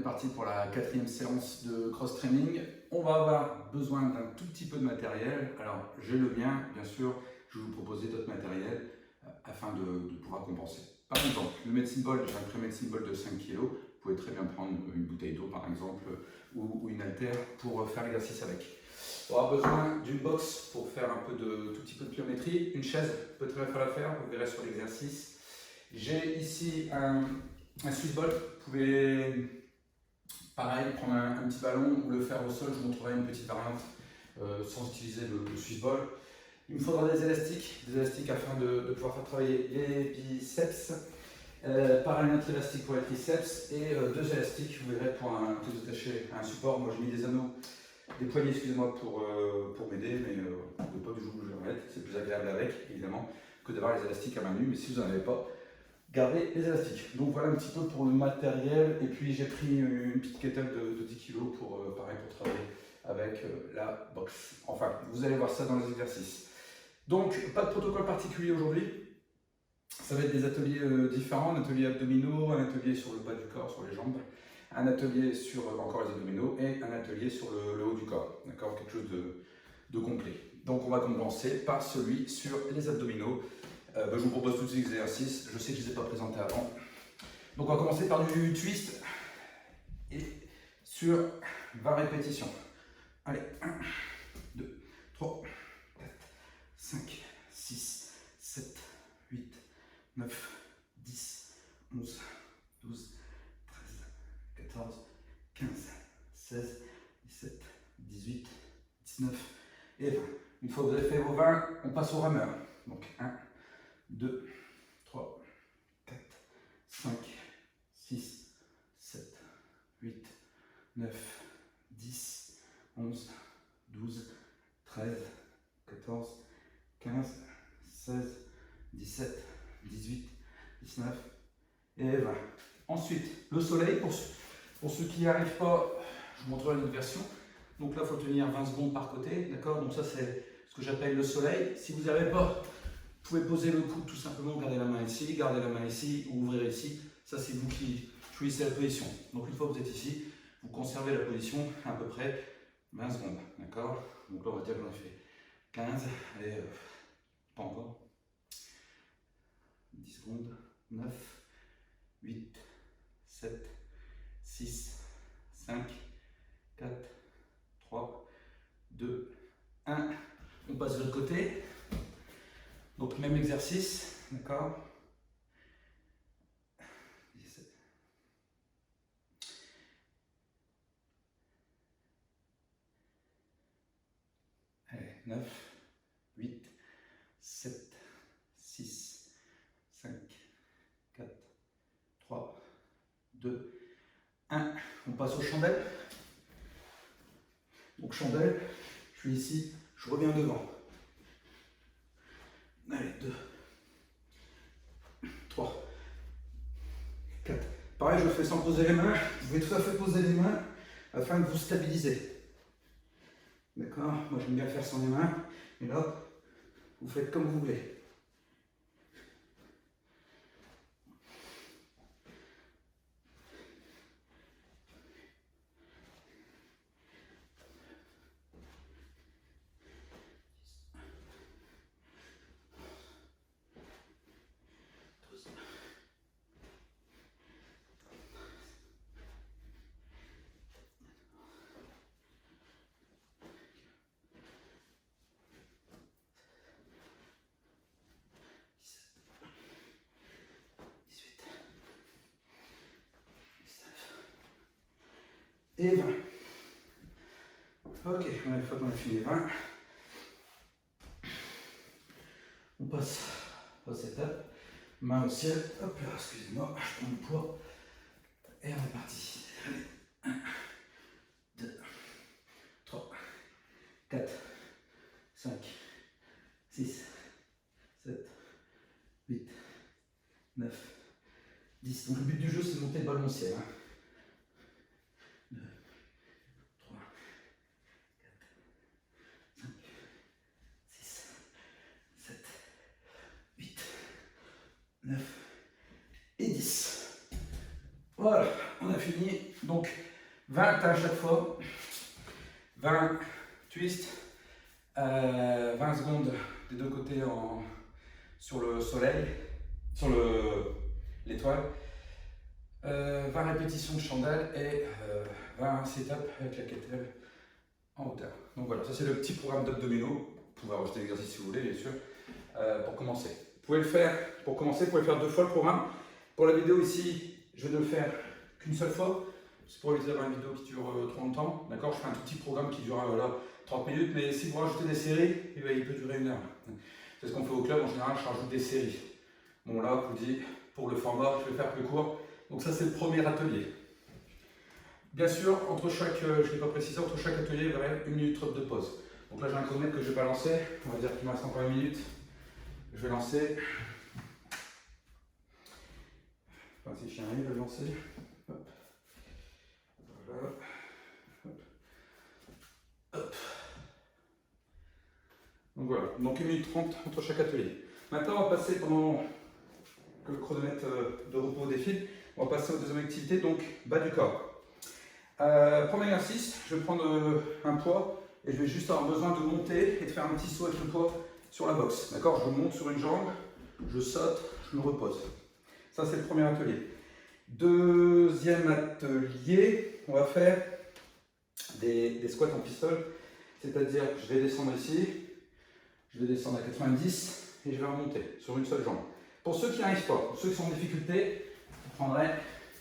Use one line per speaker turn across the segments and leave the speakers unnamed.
est parti pour la 4e séance de cross-training. On va avoir besoin d'un tout petit peu de matériel. Alors, j'ai le mien, bien sûr. Je vais vous proposer d'autres matériels afin de pouvoir compenser. Par exemple, le medicine ball, j'ai un pré-medicine ball de 5 kg. Vous pouvez très bien prendre une bouteille d'eau, par exemple, ou une haltère pour faire l'exercice avec. On aura besoin d'une box pour faire un peu tout petit peu de pliométrie. Une chaise peut très bien faire l'affaire, vous verrez sur l'exercice. J'ai ici un Swiss ball. Vous pouvez, pareil, prendre un petit ballon ou le faire au sol. Je vous montrerai une petite variante sans utiliser le Swiss ball. Il me faudra des élastiques afin de pouvoir faire travailler les biceps. Pareil, un autre élastique pour les triceps et 2 élastiques, vous verrez, pour tout attacher à un support. Moi j'ai mis des anneaux, des poignées, excusez-moi, pour m'aider, mais vous ne pouvez pas du jour où je vais en mettre. C'est plus agréable avec, évidemment, que d'avoir les élastiques à main nue, mais si vous n'en avez pas, gardez les élastiques. Donc voilà un petit peu pour le matériel, et puis j'ai pris une petite kettle de 10 kg pour, pareil, pour travailler avec la box. Enfin, vous allez voir ça dans les exercices. Donc, pas de protocole particulier aujourd'hui. Ça va être des ateliers différents, un atelier abdominaux, un atelier sur le bas du corps, sur les jambes, un atelier sur encore les abdominaux et un atelier sur le haut du corps. D'accord, quelque chose de complet. Donc, on va commencer par celui sur les abdominaux. Je vous propose tous ces exercices. Je sais que je ne les ai pas présentés avant. Donc, on va commencer par du twist et sur 20 répétitions. Allez, 1, 2, 3, 4, 5, 6, 7, 8, 9, 10, 11, 12, 13, 14, 15, 16, 17, 18, 19 et 20. Une fois que vous avez fait vos 20, on passe au rameur. Donc 1, 2, 3, 4, 5, 6, 7, 8, 9, 10, 11, 12, 13, 14, 15, 16, 17, 18, 19 et 20. Ensuite, le soleil, pour ceux qui n'y arrivent pas, je vous montrerai une autre version. Donc là, il faut tenir 20 secondes par côté, d'accord? Donc ça, c'est ce que j'appelle le soleil. Si vous n'y arrivez pas, vous pouvez poser le coude tout simplement, garder la main ici, ou ouvrir ici. Ça, c'est vous qui choisissez la position. Donc une fois que vous êtes ici, vous conservez la position à peu près 20 secondes, d'accord? Donc là, on va dire qu'on a fait 15, allez, pas encore. 10 secondes, 9, 8, 7, 6, 5, 4, 3, 2, 1. On passe de l'autre côté. Donc même exercice, d'accord? 17. Allez, 9, 8, 7, 6, 5, 4, 3, 2, 1. On passe aux chandelles. Donc chandelle, je suis ici, je reviens devant. Allez, 2, 3, 4. Pareil, je le fais sans poser les mains. Vous pouvez tout à fait poser les mains afin de vous stabiliser. D'accord? Moi, j'aime bien faire sans les mains. Et là, vous faites comme vous voulez. Et 20. Ok, une fois qu'on a fini les 20, on passe à cette étape. Main au ciel, hop là, excusez-moi, je prends le poids. Et on est parti. Allez, 1, 2, 3, 4, 5, 6, 7, 8, 9, 10. Donc le but du jeu, c'est de monter le ballon au ciel. 2, 3, 4, 5, 6, 7, 8, 9 et 10. Voilà, on a fini. Donc 20 à chaque fois. 20 twists. 20 secondes des deux côtés sur le soleil, sur l'étoile. 20 répétitions de chandelle et 20 sit-up avec la kettlebell en hauteur. Donc voilà, ça c'est le petit programme d'abdominaux. Vous pouvez rajouter l'exercice si vous voulez, bien sûr, pour commencer. Vous pouvez le faire, pour commencer, vous pouvez faire 2 fois le programme. Pour la vidéo ici, je vais ne le faire qu'une seule fois. C'est pour éviter d'avoir une vidéo qui dure trop longtemps. D'accord, je fais un tout petit programme qui dure 30 minutes, mais si vous rajoutez des séries, eh bien, il peut durer 1 heure. C'est ce qu'on fait au club, en général, je rajoute des séries. Bon là, je vous dis, pour le format, je vais faire plus court. Donc ça, c'est le premier atelier. Bien sûr, entre chaque, je ne l'ai pas précisé, entre chaque atelier, il y aurait 1 minute trot de pause. Donc là, j'ai un chronomètre que je ne vais pas lancer. On va dire qu'il me reste encore 1 minute. Je vais lancer. Enfin, si j'y arrive à le lancer. Hop. Voilà. Hop. Hop. Donc voilà, donc 1 minute 30 entre chaque atelier. Maintenant, on va passer, pendant que le chronomètre de repos défile, on va passer aux deuxième activité, donc bas du corps. Premier exercice, je vais prendre un poids et je vais juste avoir besoin de monter et de faire un petit saut avec le poids sur la boxe. D'accord, je monte sur une jambe, je saute, je me repose. Ça, c'est le premier atelier. Deuxième atelier, on va faire des squats en pistol, c'est-à-dire que je vais descendre ici, je vais descendre à 90 et je vais remonter sur une seule jambe. Pour ceux qui n'y arrivent pas, pour ceux qui sont en difficulté, vous prendrez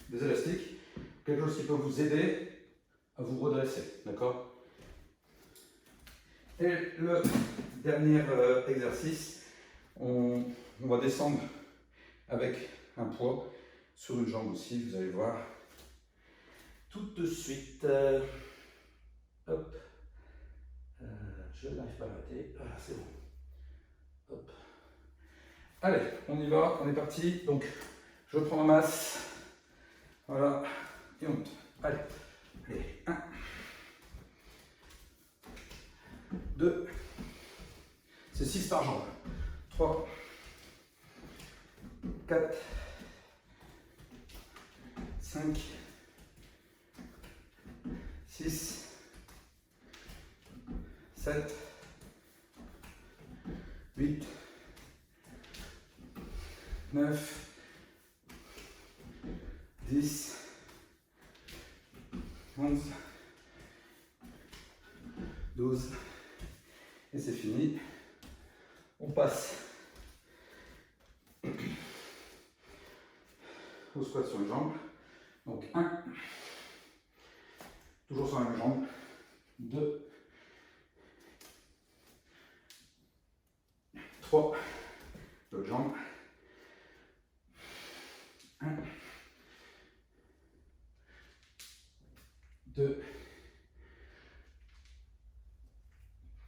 des élastiques, quelque chose qui peut vous aider à vous redresser, d'accord? Et le dernier exercice, on va descendre avec un poids sur une jambe aussi, vous allez voir tout de suite. Hop, je n'arrive pas à rater, voilà, c'est bon. Hop. Allez, on y va, on est parti. Donc, je prends ma masse, voilà, et on monte. Allez, 1, 2, c'est 6 par jambe. 3, 4, 5, 6, 7, 8, 9, 10, 11, 12, et c'est fini. On passe au squat sur une jambe. Donc 1, toujours sur la même jambe, 2, 3, l'autre jambe, 1, 2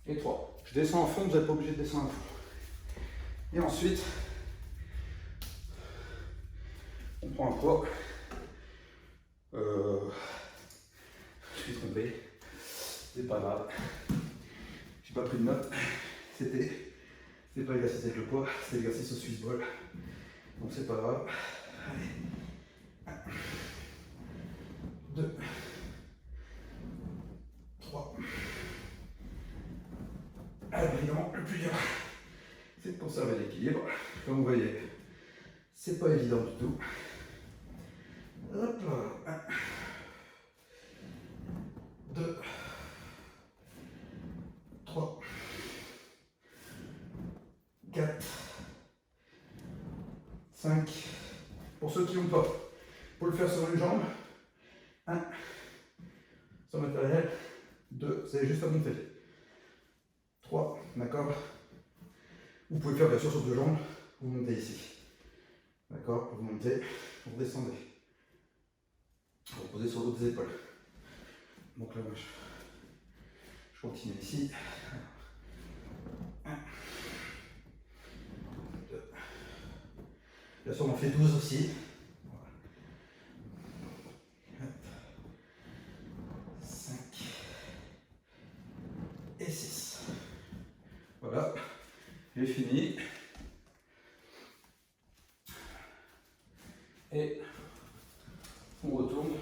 et 3. Je descends à fond, vous n'êtes pas obligé de descendre à fond. Et ensuite, on prend un poids. Je suis trompé, c'est pas grave. J'ai pas pris de note. C'est pas l'exercice avec le poids, c'est l'exercice au Swiss ball. Donc c'est pas grave. Allez. 1, 2, 3. Alors évidemment, le plus dur, c'est de conserver l'équilibre. Comme vous voyez, c'est pas évident du tout. Hop là. 1, 2, 3, 4, 5. Pour ceux qui n'ont pas, pour le faire sur une jambe, 1, sur le matériel, 2, c'est juste à monter. 3, d'accord? Vous pouvez le faire bien sûr sur 2 jambes, vous montez ici. D'accord? Vous montez, vous redescendez. Vous reposez sur d'autres épaules. Donc là, je continue ici. 1, 2. Bien sûr, on en fait 12 aussi. Voilà. 5 et 6. Voilà, j'ai fini. Et on retourne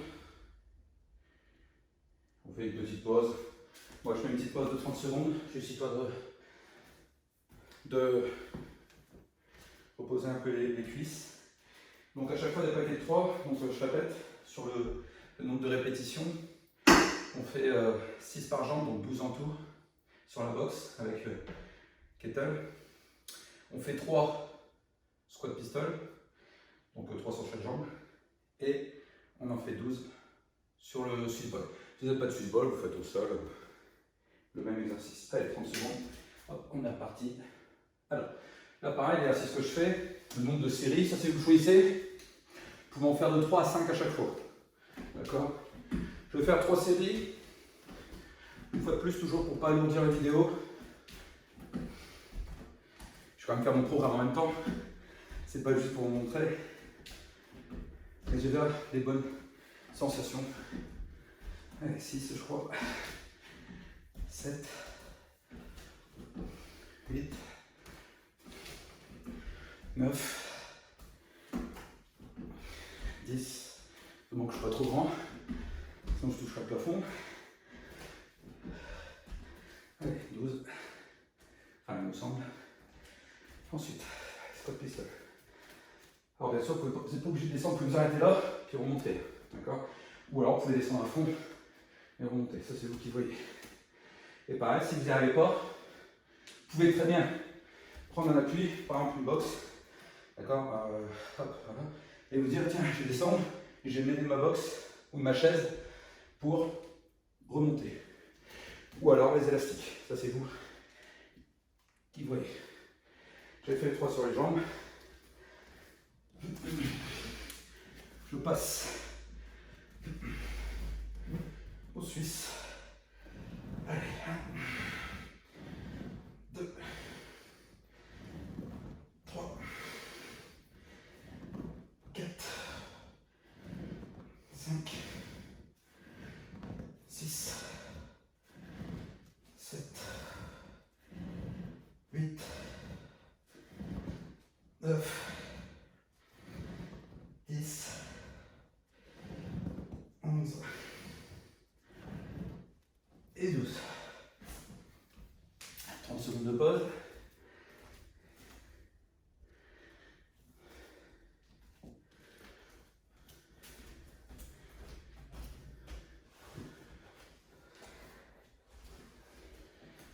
secondes, juste histoire de reposer un peu les cuisses. Donc à chaque fois des paquets de 3, donc je répète, sur le nombre de répétitions, on fait 6 par jambe, donc 12 en tout, sur la box avec kettle. On fait 3 squat pistol, donc 3 sur chaque jambe, et on en fait 12 sur le Swiss ball. Si vous n'avez pas de Swiss ball, vous faites au sol le même exercice. Allez, 30 secondes, hop, on est reparti. Alors, là pareil, l'exercice que je fais, le nombre de séries, ça c'est vous choisissez. Vous pouvez en faire de 3 à 5 à chaque fois. D'accord? Je vais faire 3 séries. Une fois de plus, toujours pour ne pas alourdir la vidéo. Je vais quand même faire mon programme en même temps. C'est pas juste pour vous montrer. Mais j'ai là des bonnes sensations. Allez, 6 je crois. 7. 8. 9. 10. Donc je ne suis pas trop grand. Sinon je toucherai le plafond. Allez, 12. Enfin, il me semble. Ensuite, squat pistol. Alors bien sûr, vous n'êtes pas obligé de descendre, vous pouvez vous arrêter là, puis remonter. D'accord? Ou alors vous pouvez descendre à fond et remonter. Ça c'est vous qui voyez. Et pareil, si vous n'y arrivez pas, vous pouvez très bien prendre un appui, par exemple une box. D'accord? Hop, voilà. Et vous dire, tiens, je vais descendre et je vais m'aider de ma box ou de ma chaise pour remonter. Ou alors les élastiques. Ça c'est vous qui voyez. J'ai fait 3 sur les jambes. Je passe au Suisse. Allez, 1, 2, 3, 4, 5, 6, 7, 8, 9, 10, 11 et 12. 30 secondes de pause.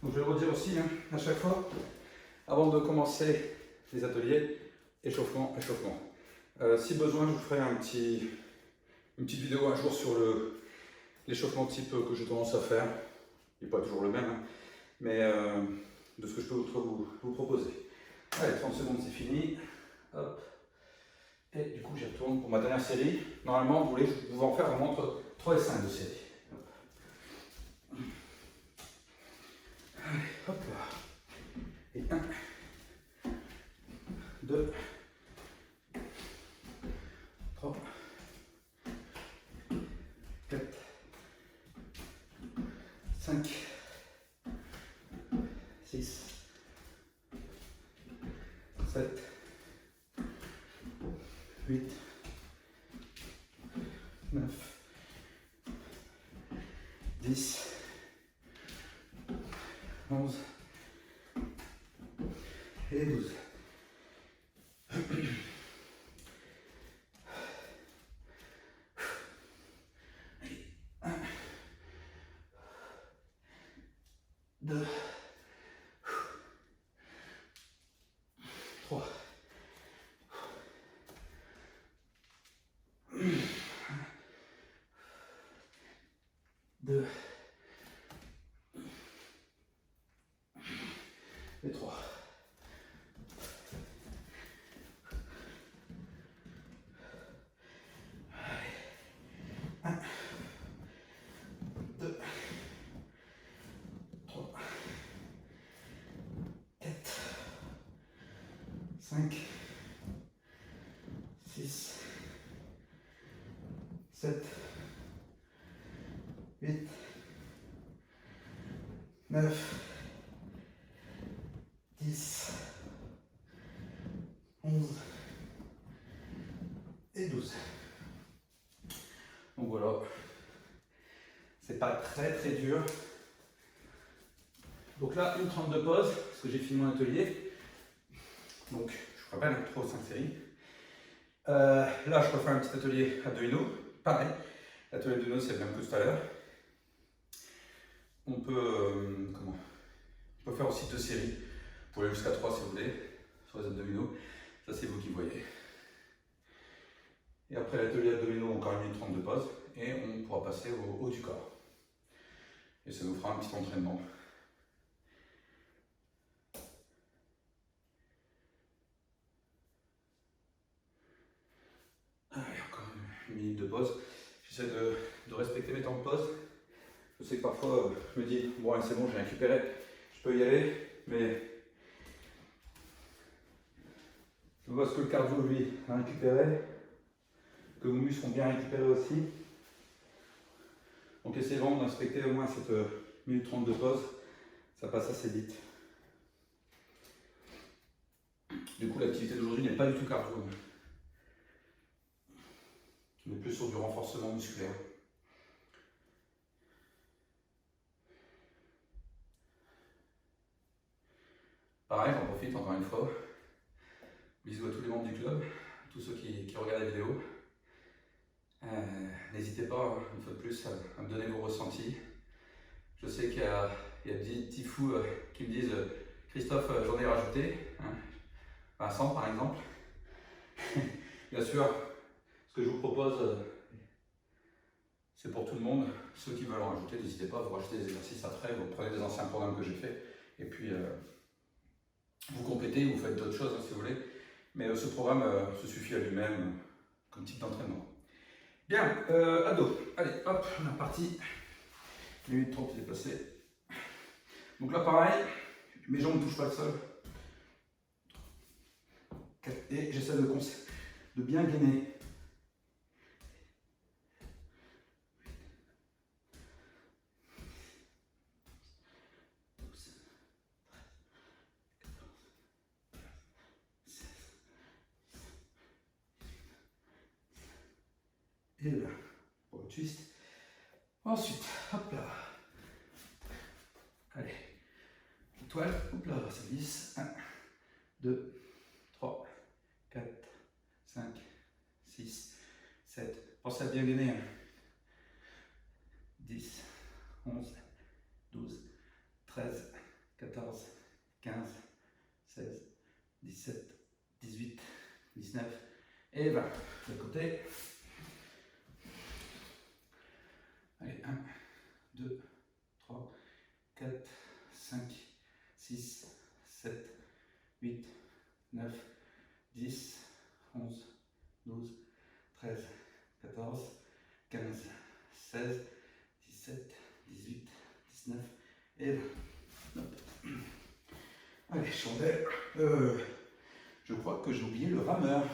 Donc je vais le redire aussi, hein, à chaque fois, avant de commencer les ateliers, échauffement, échauffement. Si besoin, je vous ferai une petite vidéo un jour sur l'échauffement type que j'ai tendance à faire. Il n'est pas toujours le même, hein, mais de ce que je peux vous proposer. Allez, 30 secondes, c'est fini. Hop. Et du coup, j'y retourne pour ma dernière série. Normalement, vous pouvez en faire vraiment entre 3 et 5 de série. Hop. Allez, hop là. Et 1, 2, 3, 4, 5, 6, 7, 8, 9, 10, 11 et 12. Un, 2, 3, 2 et 3. Un, 2, 3, 4, 5, 6, 7, 8, 9, 10, 11 et 12. Donc voilà, c'est pas très dur. Donc là, une 32 pause, parce que j'ai fini mon atelier. Donc, je vous rappelle, 3 ou 5 séries. Là, je refais un petit atelier abdominaux. Pareil, l'atelier abdominaux, c'est le même que tout à l'heure. On peut, on peut faire aussi 2 séries. Vous pouvez aller jusqu'à 3 si vous voulez, sur les abdominaux. Ça, c'est vous qui voyez. Et après l'atelier abdominaux, encore une minute 32 pause. Et on pourra passer au haut du corps. Et ça nous fera un petit entraînement. Allez, encore une minute de pause. J'essaie de respecter mes temps de pause. Je sais que parfois, je me dis, bon, c'est bon, j'ai récupéré, je peux y aller, mais je vois ce que le cardio, lui, a récupéré, que vos muscles ont bien récupéré aussi. Donc essayez vraiment de respecter au moins cette minute 30 de pause, ça passe assez vite. Du coup, l'activité d'aujourd'hui n'est pas du tout cardio. On est plus sur du renforcement musculaire. Pareil, j'en profite encore une fois. Bisous à tous les membres du club, tous ceux qui regardent la vidéo. N'hésitez pas, une fois de plus, à me donner vos ressentis. Je sais qu'il y a des petits fous qui me disent Christophe, j'en ai rajouté. Vincent, par exemple. Bien sûr, ce que je vous propose, c'est pour tout le monde. Ceux qui veulent en rajouter, n'hésitez pas à vous rajouter des exercices après. Vous prenez des anciens programmes que j'ai fait et puis vous complétez, vous faites d'autres choses si vous voulez. Mais ce programme se suffit à lui-même comme type d'entraînement. Bien, ado. Allez, hop, on est parti. Minute 30 est passé. Donc là, pareil, mes jambes ne touchent pas le sol. Et j'essaie de bien gainer. Et là, pour le twist. Ensuite, hop là. Allez, étoile, hop là, ça glisse. 1, 2, 3, 4, 5, 6, 7. Pensez à bien gainer. 10, 11, 12, 13, 14, 15, 16, 17, 18, 19 et 20. De côté. Allez, 1, 2, 3, 4, 5, 6, 7, 8, 9, 10, 11, 12, 13, 14, 15, 16, 17, 18, 19 et 20. Allez, chandelle. Je crois que j'ai oublié le rameur.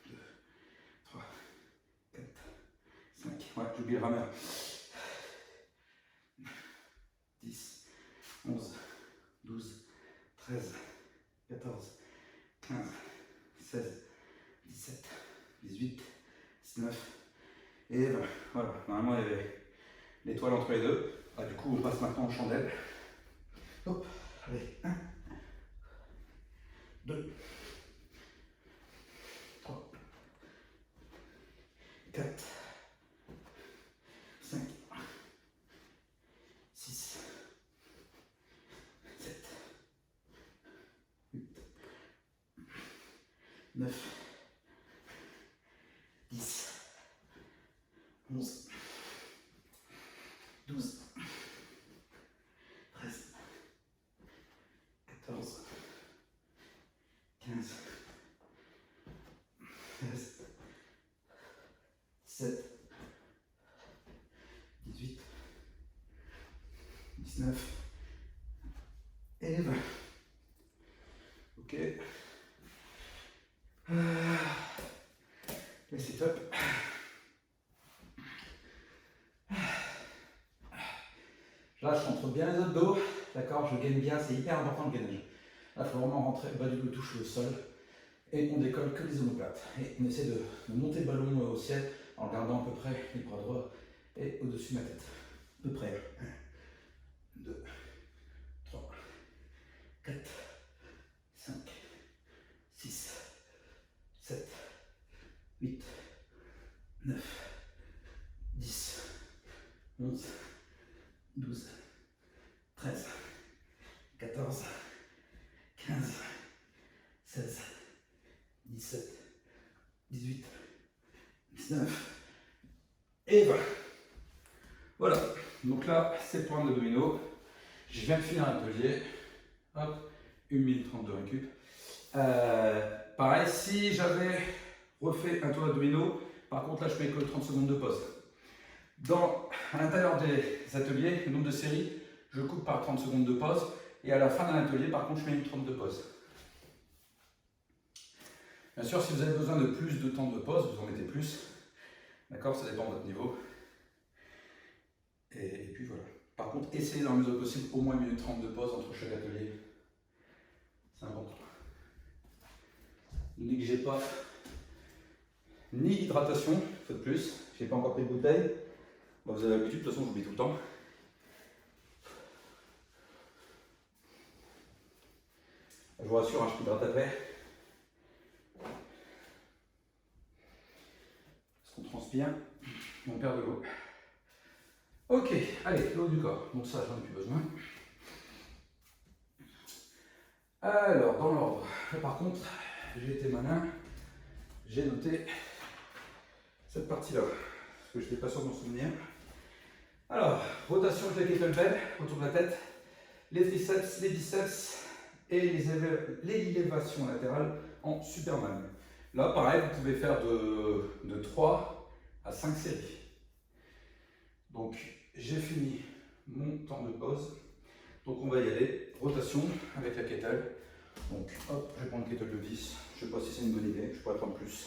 2, 3, 4, 5. Ouais, j'ai oublié le rameur. 10, 11, 12, 13, 14, 15, 16, 17, 18, 19 et 20. Voilà, normalement il y avait l'étoile entre les deux. Ah, du coup, on passe maintenant aux chandelles. Hop, allez, 1, 2, 3, 4, 5, 6, 7, 8, 9, 10, 11, 12, 13, 14, 15, 16, 17, 18, 19 et 20. Ok. Et c'est top. Là, je rentre bien les abdos, d'accord, je gaine bien, c'est hyper important le gainage. Là, il faut vraiment rentrer, bas du dos touche le sol, et on décolle que les omoplates. Et on essaie de monter le ballon au ciel en gardant à peu près les bras droits et au-dessus de ma tête. À peu près. 1, 2, 17, 18, 19 et 20. Voilà, donc là, c'est le programme d'abdominaux. Je viens de finir l'atelier. Hop, 1 minute 30 de récup. Pareil, si j'avais refait un tour d'abdominaux, par contre là, je mets que 30 secondes de pause. À l'intérieur des ateliers, le nombre de séries, je coupe par 30 secondes de pause. Et à la fin d'un atelier, par contre, je mets une 30 de pause. Bien sûr, si vous avez besoin de plus de temps de pause, vous en mettez plus. D'accord, ça dépend de votre niveau. Et puis voilà. Par contre, essayez dans la mesure possible au moins 1 minute 30 de pause entre chaque atelier. C'est important. Ne négligez pas ni l'hydratation, une fois de plus. Je n'ai pas encore pris de bouteille. Bon, vous avez l'habitude, de toute façon, j'oublie tout le temps. Je vous rassure, hein, je m'hydrate après. Parce qu'on transpire, on perd de l'eau. Ok, allez, le haut du corps. Donc ça, j'en ai plus besoin. Alors, dans l'ordre. Par contre, j'ai été malin. J'ai noté cette partie-là. Parce que je n'étais pas sûr de m'en souvenir. Alors, rotation de la kettlebell autour de la tête. Les triceps, les biceps et les élévations latérales en Superman. Là, pareil, vous pouvez faire de 3 à 5 séries. Donc, j'ai fini mon temps de pause. Donc, on va y aller. Rotation avec la kettle. Donc, hop, je vais prendre une kettle de 10. Je ne sais pas si c'est une bonne idée, je pourrais prendre plus.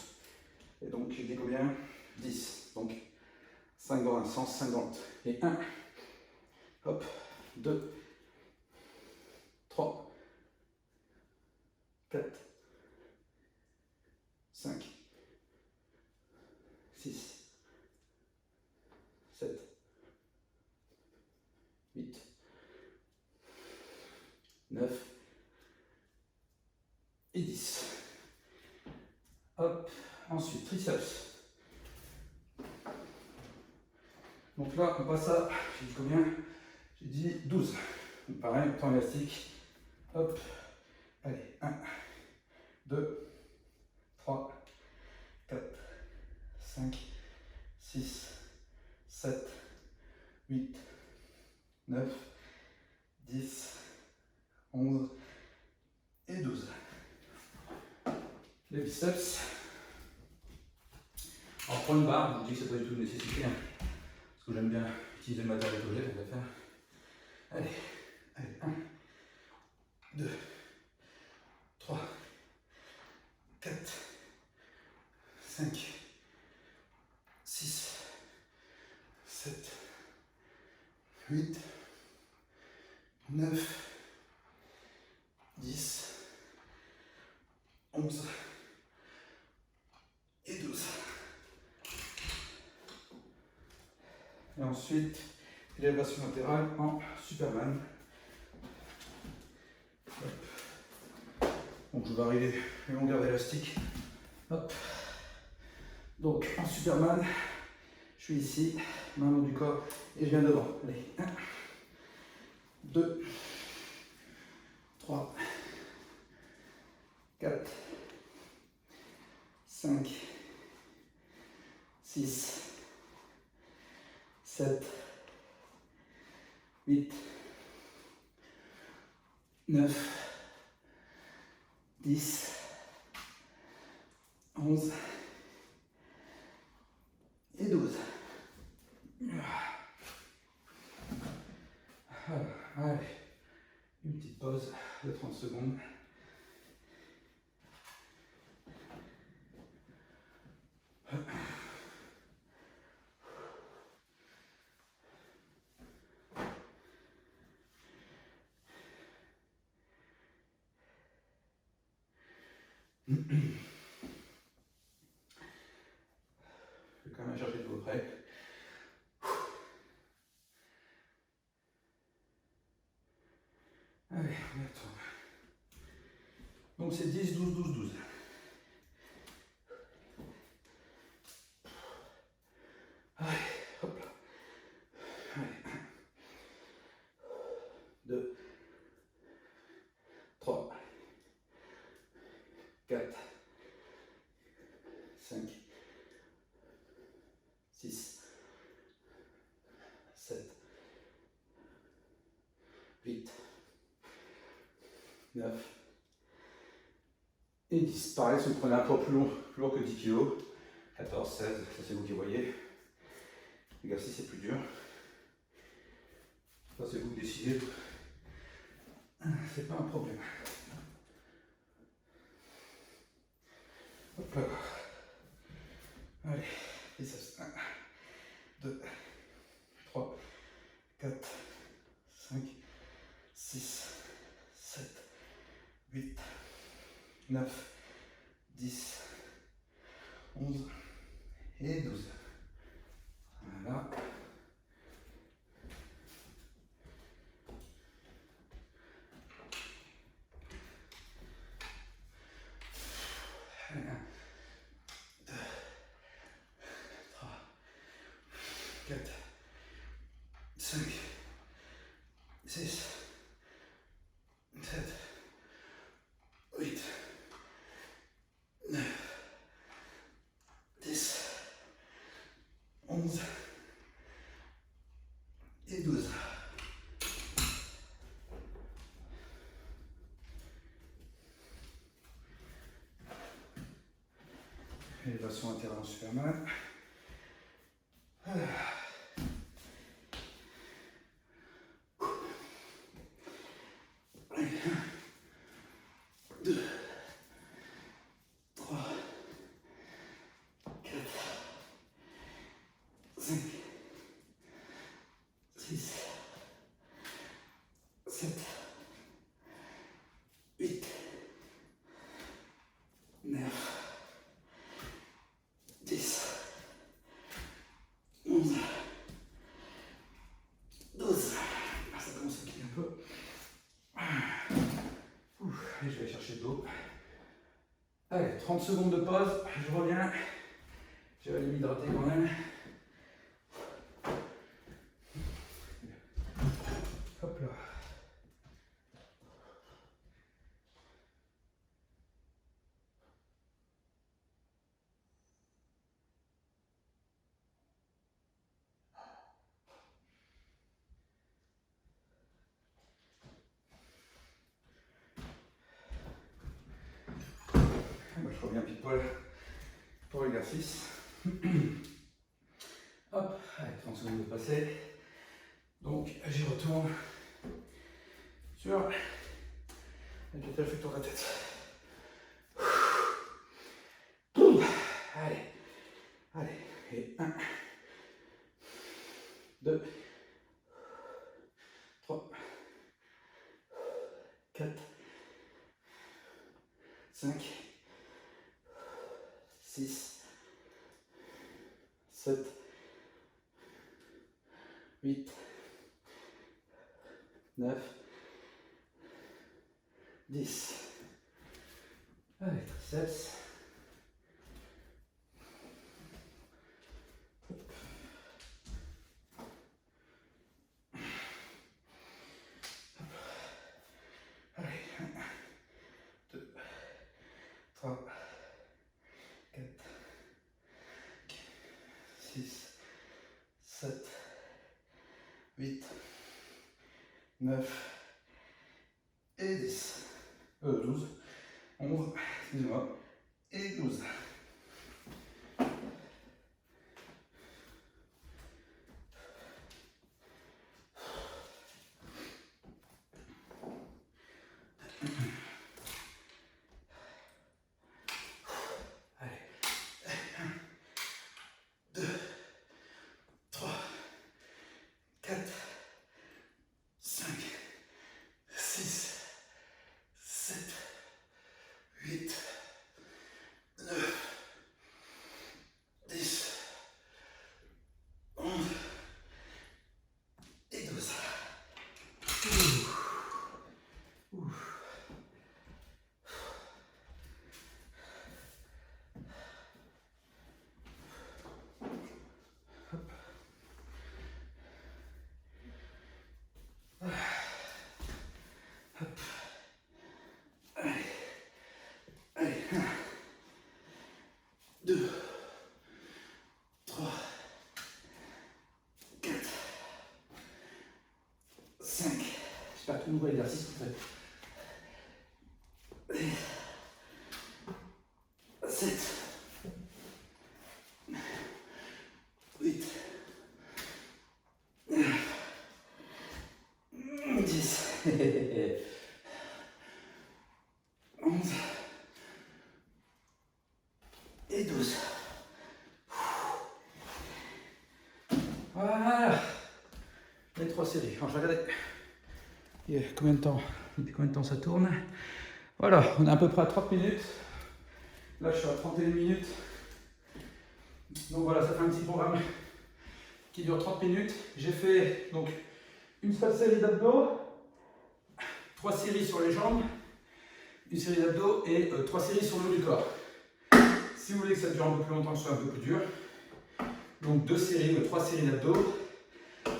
Et donc, j'ai dit combien? 10. Donc, 5 dans un sens, 5 dans l'autre. Et 1, hop, 2, 3, 4, 5, 6, 7, 8, 9 et 10. Hop, ensuite triceps. Donc là, on passe à, j'ai dit combien? J'ai dit 12. Donc pareil, temps élastique. Hop, allez, 1, 2, 3, 4, 5, 6, 7, 8, 9, 10, 11 et 12. Les biceps. Alors pour une barre, je vous dis que c'est pas du tout une nécessité, hein, parce que j'aime bien utiliser le matériel que j'ai, on va faire. Allez, 1, 2, 3, 4, 5, 6, 7, 8, 9, 10, 11 et 12. Et ensuite, élévation latérale en Superman. Hop. Donc je vais arriver les longueurs d'élastique. Hop. Donc en Superman, je suis ici, main au long du corps et je viens devant. Allez, 1, 2, 3, 4, 5, 6, 7, 8, 9, 10, 11 et 12. Allez, une petite pause de 30 secondes. Je vais quand même chercher de l'eau près. Allez, on y retourne. Donc c'est 10, 12, 12, 12. Allez, hop là. Allez, 1, 2, 3, 4, 9 et 10. Pareil, si vous prenez un poids plus lourd que 10 kg, 14, 16, ça c'est vous qui voyez. L'exercice est plus dur. Ça c'est vous qui décidez. C'est pas un problème. Hop là. Allez, et ça. 1, 2, 3, 4, 5, 6, 7, 8, 9, 10, 11 et 12. Voilà. Allez, 1, 2, 3, 4, 5, 6, 7, 8, 9, 10, 11 et 12. Élévation interne super mal. Voilà. 2, 3, 4, 5, 6, 7, 8, 9, 10, 11, 12. Ah, ça commence à piquer un peu. Allez, je vais aller chercher de l'eau. Allez, 30 secondes de pause, je reviens. Je vais aller m'hydrater quand même. Hop là. Je reviens pile poil pour l'exercice. Hop, allez, 30 secondes de passer. Donc, j'y retourne sur avec le fait tour de la tête. Allez, allez, et 1, 2, 3, 4, 5, 6, 7, 8, 9, 10. Allez, triceps. Allez, 1, 2, 3, 4, 6, 7, 8, 9 et 10. 12, 11, excusez-moi, et 12. Allez, 1, 2, 3, 4, 5, 6, 7, 8, 9, 10, 11 et 12. Allez, 1, 2, 3, 4, 5. J'espère que tout nouveau exercice vous faites. 7, 8, 10, 11 et 12. Voilà. Les 3 séries. Alors, je vais regarder combien de temps ça tourne. Voilà, on est à peu près à 30 minutes. Là, je suis à 31 minutes. Donc voilà, ça fait un petit programme qui dure 30 minutes. J'ai fait donc une seule série d'abdos, 3 séries sur les jambes, une série d'abdos et 3 séries sur le haut du corps. Si vous voulez que ça dure un peu plus longtemps, que ce soit un peu plus dur, donc 2 séries ou 3 séries d'abdos,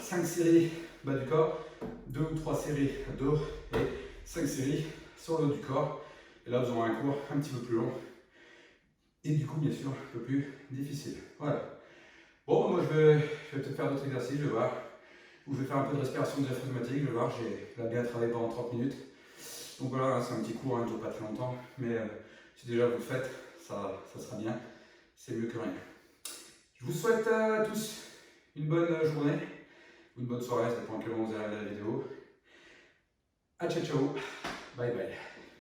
5 séries bas du corps, 2 ou 3 séries abdos et 5 séries sur le haut du corps. Et là, vous aurez un cours un petit peu plus long et du coup, bien sûr, un peu plus difficile. Voilà. Bon, moi, je vais peut-être faire d'autres exercices, je vais voir. Ou je vais faire un peu de respiration diaphragmatique, je vais voir. J'ai bien travaillé pendant 30 minutes. Donc voilà, c'est un petit cours, hein, qui ne dure pas très longtemps. Mais si déjà vous le faites, ça sera bien. C'est mieux que rien. Je vous souhaite à tous une bonne journée ou une bonne soirée, ça dépend à quel moment vous allez regarder la vidéo. À ciao ciao, bye bye.